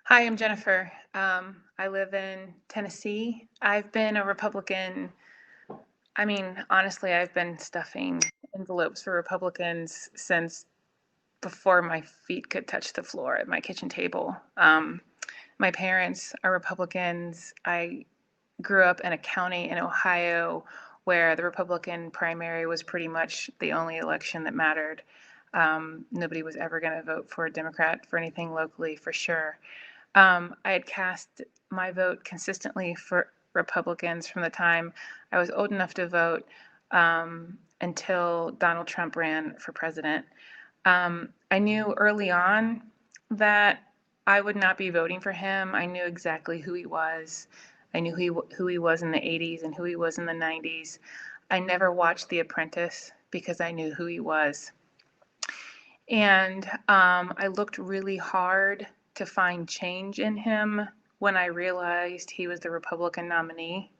Hi, I'm Jennifer. I live in Tennessee. I've been a Republican. Honestly, I've been stuffing envelopes for Republicans since before my feet could touch the floor at my kitchen table. My parents are Republicans. I grew up in a county in Ohio where the Republican primary was pretty much the only election that mattered. Nobody was ever going to vote for a Democrat for anything locally, for sure. I had cast my vote consistently for Republicans from the time I was old enough to vote until Donald Trump ran for president. I knew early on that I would not be voting for him. I knew exactly who he was. I knew who he was in the 80s and who he was in the 90s. I never watched The Apprentice because I knew who he was. And I looked really hard to find change in him when I realized he was the Republican nominee.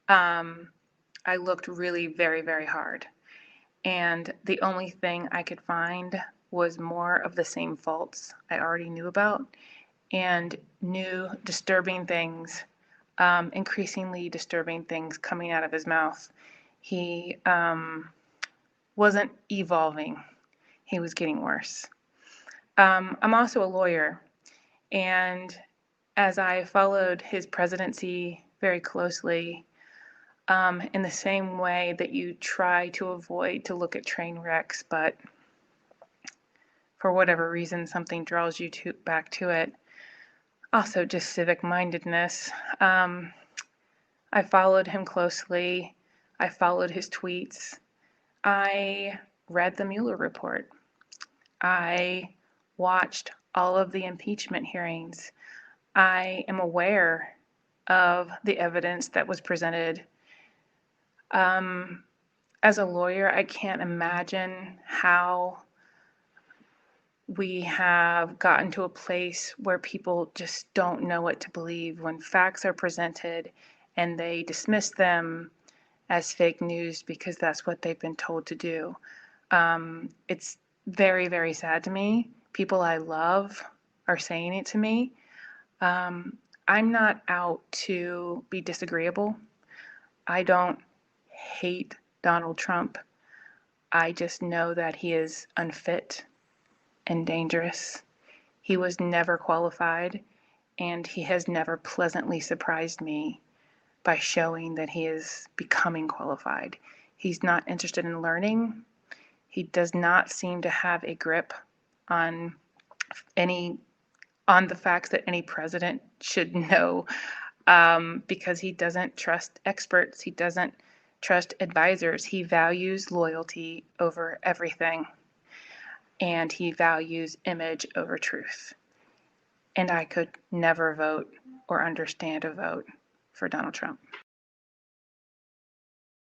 I looked really very, very hard. And the only thing I could find was more of the same faults I already knew about and new disturbing things, increasingly disturbing things coming out of his mouth. He wasn't evolving, he was getting worse. I'm also a lawyer, and as I followed his presidency very closely, in the same way that you try to avoid to look at train wrecks, but for whatever reason, something draws you back to it. Also, just civic mindedness. I followed him closely. I followed his tweets. I read the Mueller report. I watched all of the impeachment hearings. I am aware of the evidence that was presented. As a lawyer, I can't imagine how we have gotten to a place where people just don't know what to believe when facts are presented and they dismiss them as fake news because that's what they've been told to do. It's very, very sad to me. People I love are saying it to me. I'm not out to be disagreeable. I don't hate Donald Trump. I just know that he is unfit and dangerous. He was never qualified, and he has never pleasantly surprised me by showing that he is becoming qualified. He's not interested in learning. He does not seem to have a grip on the facts that any president should know, because he doesn't trust experts. He doesn't trust advisors. He values loyalty over everything, and he values image over truth. And I could never vote or understand a vote for Donald Trump.